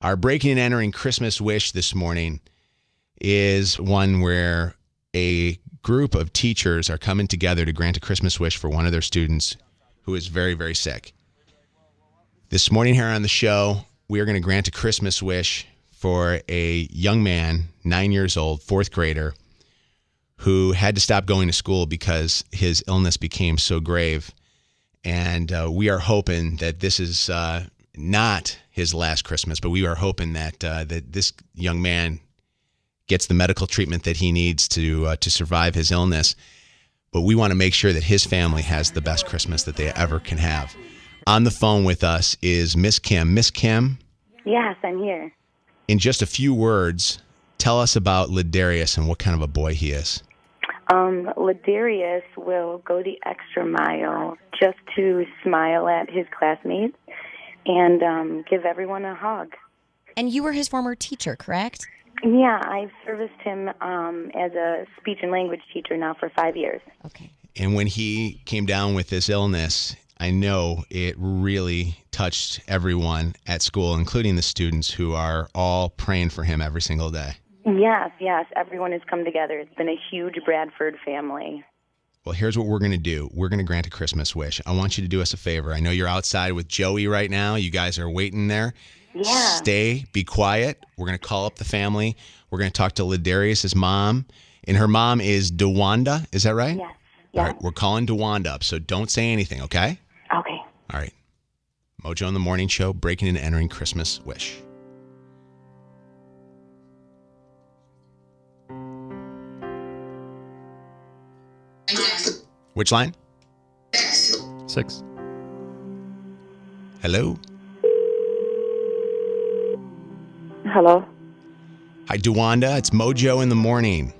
Our Breaking and Entering Christmas wish this morning is one where a group of teachers are coming together to grant a Christmas wish for one of their students who is very, very sick. This morning here on the show, we are going to grant a Christmas wish for a young man, 9 years old, fourth grader, who had to stop going to school because his illness became so grave. And we are hoping that this is not his last Christmas, but we are hoping that that this young man gets the medical treatment that he needs to survive his illness. But we want to make sure that his family has the best Christmas that they ever can have. On the phone with us is Miss Kim. Miss Kim? Yes, I'm here. In just a few words, tell us about Ladarius and what kind of a boy he is. Ladarius will go the extra mile just to smile at his classmates and give everyone a hug. And you were his former teacher, correct? Yeah, I've serviced him as a speech and language teacher now for 5 years. Okay. And when he came down with this illness, I know it really touched everyone at school, including the students who are all praying for him every single day. Yes, everyone has come together. It's been a huge Bradford family. Well, here's what we're going to do. We're going to grant a Christmas wish. I want you to do us a favor. I know you're outside with Joey right now. You guys are waiting there. Yeah. Stay, be quiet. We're going to call up the family. We're going to talk to Ladarius' mom. And her mom is DeWanda. Is that right? Yes. All right, we're calling DeWanda up, so don't say anything, okay? Okay. All right. Mojo in the Morning Show, Breaking and Entering Christmas Wish. Which line? 6. Hello? Hello. Hi, DeWanda. It's Mojo in the Morning.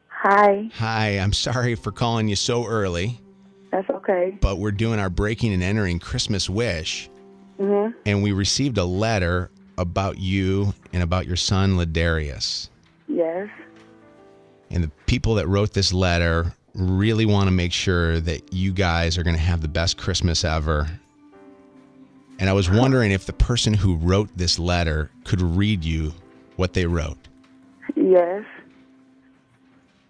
Hi. Hi, I'm sorry for calling you so early, That's okay. but we're doing our Breaking and Entering Christmas Wish, and we received a letter about you and about your son, Ladarius. Yes. And the people that wrote this letter really want to make sure that you guys are going to have the best Christmas ever. And I was wondering if the person who wrote this letter could read you what they wrote. Yes.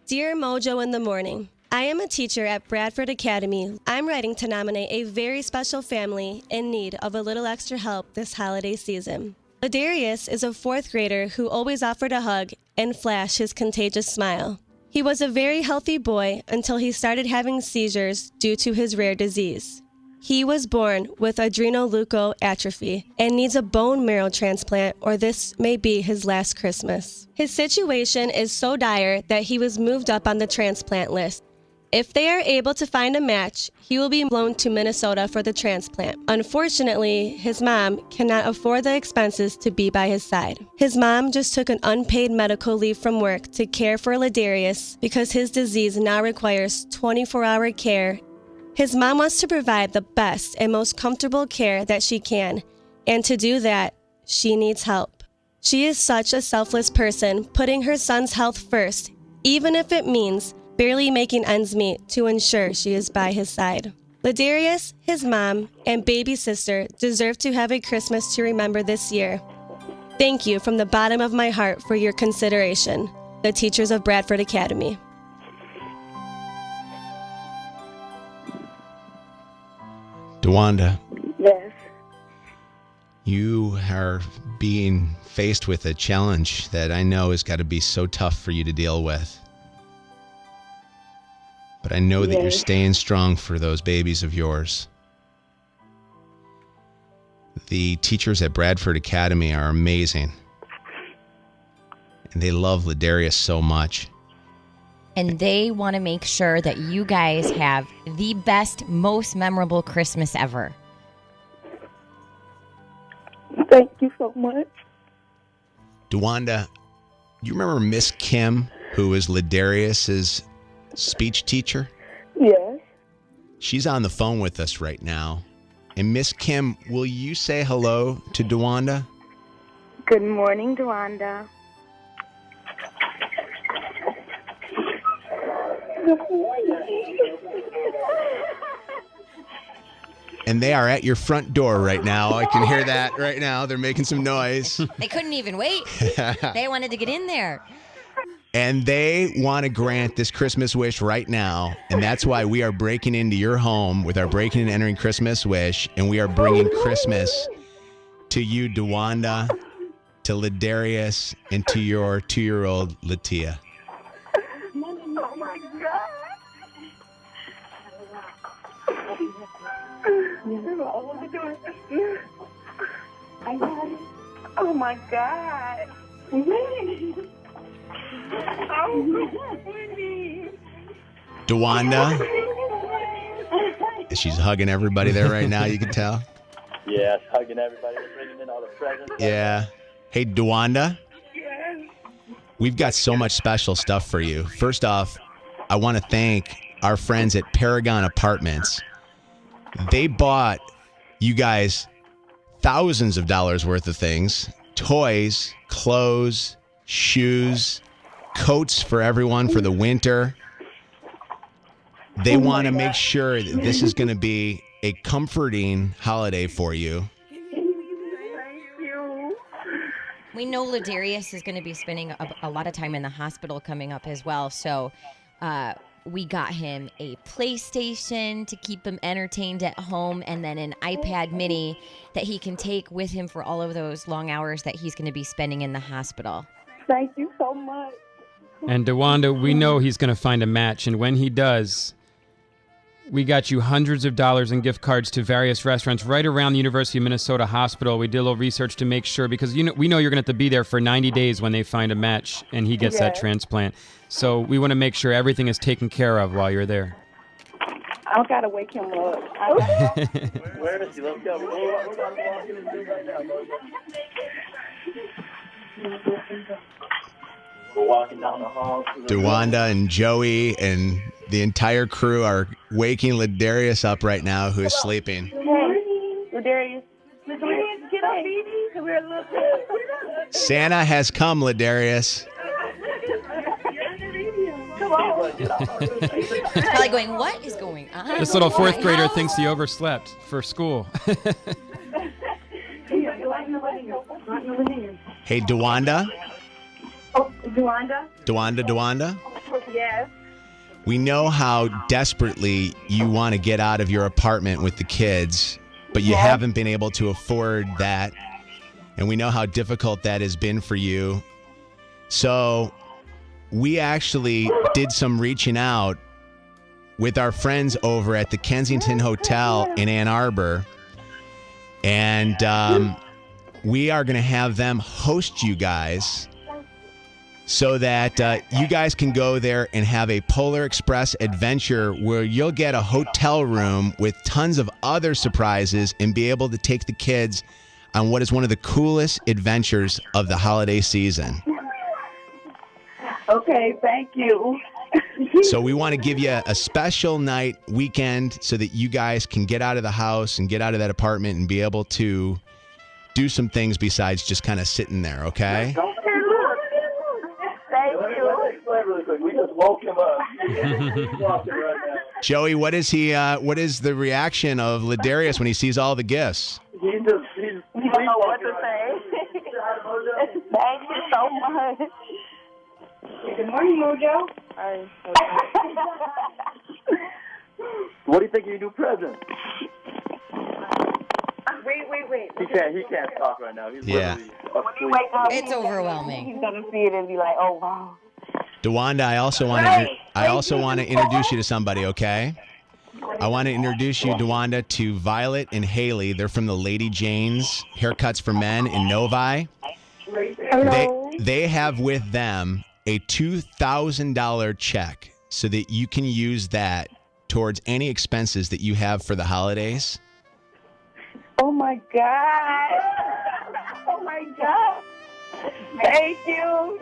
Dear Mojo in the Morning, I am a teacher at Bradford Academy. I'm writing to nominate a very special family in need of a little extra help this holiday season. Ladarius is a fourth grader who always offered a hug and flash his contagious smile. He was a very healthy boy until he started having seizures due to his rare disease. He was born with adrenoleukoatrophy and needs a bone marrow transplant, or this may be his last Christmas. His situation is so dire that he was moved up on the transplant list. If they are able to find a match, he will be flown to Minnesota for the transplant. Unfortunately, his mom cannot afford the expenses to be by his side. His mom just took an unpaid medical leave from work to care for Ladarius because his disease now requires 24-hour care. His mom wants to provide the best and most comfortable care that she can, and to do that, she needs help. She is such a selfless person, putting her son's health first, even if it means barely making ends meet to ensure she is by his side. Ladarius, his mom, and baby sister deserve to have a Christmas to remember this year. Thank you from the bottom of my heart for your consideration, the teachers of Bradford Academy. DeWanda, Yes. you are being faced with a challenge that I know has got to be so tough for you to deal with. But I know that you're Yes. staying strong for those babies of yours. The teachers at Bradford Academy are amazing. And they love Ladarius so much. And they want to make sure that you guys have the best, most memorable Christmas ever. Thank you so much. DeWanda, you remember Miss Kim, who was Ladarius's speech teacher? Yes. She's on the phone with us right now. And Miss Kim, will you say hello to DeWanda? Good morning, DeWanda. and they are at your front door right now. I can hear that right now. They're making some noise. They couldn't even wait. They wanted to get in there. And they want to grant this Christmas wish right now. And that's why we are breaking into your home with our Breaking and Entering Christmas wish. And we are bringing Christmas to you, DeWanda, to Ladarius, and to your 2-year-old Latia. Oh my God. Oh my God. DeWanda, she's hugging everybody there right now, you can tell. Yeah, hugging everybody, bringing in all the presents. Yeah. Hey, DeWanda, we've got so much special stuff for you. First off, I want to thank our friends at Paragon Apartments. They bought you guys thousands of dollars worth of things, toys, clothes, shoes, coats for everyone for the winter. They want to make sure that this is going to be a comforting holiday for you. We know Ladarius is going to be spending a lot of time in the hospital coming up as well. So we got him a PlayStation to keep him entertained at home, and then an iPad mini that he can take with him for all of those long hours that he's going to be spending in the hospital. Thank you so much. And DeWanda, we know he's going to find a match, and when he does, we got you hundreds of dollars in gift cards to various restaurants right around the University of Minnesota Hospital. We did a little research to make sure, because we know you're going to have to be there for 90 days when they find a match and he gets that transplant. So we want to make sure everything is taken care of while you're there. I gotta wake him up. Where is he? Let's go. We're walking down the hall. DeWanda and Joey and the entire crew are waking Ladarius up right now, who is sleeping. Hey, Ladarius. Ladarius, get up, baby. We're looking. Santa has come, Ladarius. Probably going, what is going on? This little fourth grader thinks he overslept for school. Hey, DeWanda. Oh, DeWanda? DeWanda? Yes. We know how desperately you want to get out of your apartment with the kids, but you haven't been able to afford that. And we know how difficult that has been for you. So we actually did some reaching out with our friends over at the Kensington Hotel in Ann Arbor. And we are going to have them host you guys so that you guys can go there and have a Polar Express adventure where you'll get a hotel room with tons of other surprises and be able to take the kids on what is one of the coolest adventures of the holiday season. Okay, thank you. So we want to give you a special night weekend so that you guys can get out of the house and get out of that apartment and be able to do some things besides just kind of sitting there, okay? We just woke him up. He's walking right now. Joey, what is the reaction of Ladarius when he sees all the gifts? He's I don't know what to say. Thank you so much. Good morning, Mojo. Hi. What do you think of your new present? Wait. He can't talk right now. He's literally When he wake up, It's overwhelming. he's gonna see it and be like, "Oh wow." DeWanda, I also want to introduce you to somebody, okay? I want to introduce you, DeWanda, to Violet and Haley. They're from the Lady Jane's Haircuts for Men in Novi. Hello. They have with them a $2,000 check so that you can use that towards any expenses that you have for the holidays. Oh my God. Oh my God. Thank you.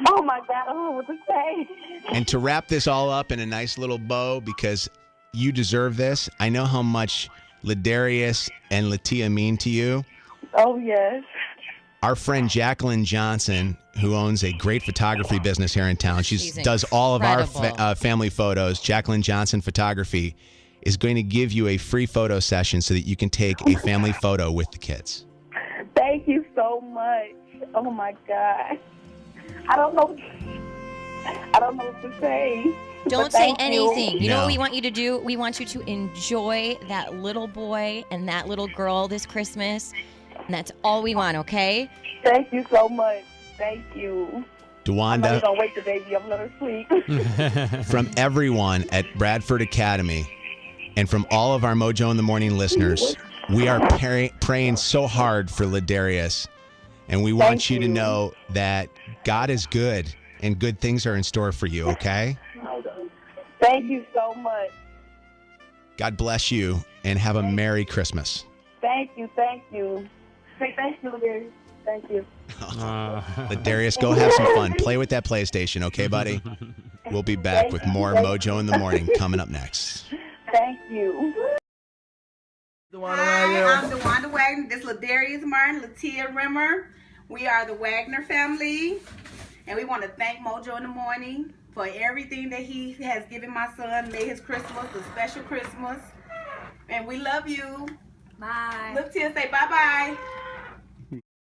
Oh my God. I don't know what to say. And to wrap this all up in a nice little bow, because you deserve this, I know how much Ladarius and Latia mean to you. Oh yes. Our friend Jacqueline Johnson, who owns a great photography business here in town. She She's does all of our incredible. family photos. Jacqueline Johnson Photography is going to give you a free photo session so that you can take a family photo with the kids. Thank you so much. Oh my God. I don't know what to say. Don't but say thank anything. You know what No. we want you to do? We want you to enjoy that little boy and that little girl this Christmas. And that's all we want, okay? Thank you so much. Thank you. I'm not DeWanda, even gonna wake the baby up and let her sleep. from everyone at Bradford Academy and from all of our Mojo in the Morning listeners, we are praying so hard for Ladarius. And we want Thank you to you. know that God is good and good things are in store for you, okay? Thank you so much. God bless you and have a Merry Christmas. Thank you. Thank you. Say thank you, Larry. Thank you. Ladarius, go have some fun. Play with that PlayStation, okay, buddy? We'll be back with more Mojo in the Morning coming up next. Thank you. Hi, I'm DeWanda Wagner. This is Ladarius Martin, Latia Rimmer. We are the Wagner family, and we want to thank Mojo in the Morning for everything that he has given my son, made his Christmas a special Christmas. And we love you. Bye. Latia, say bye-bye.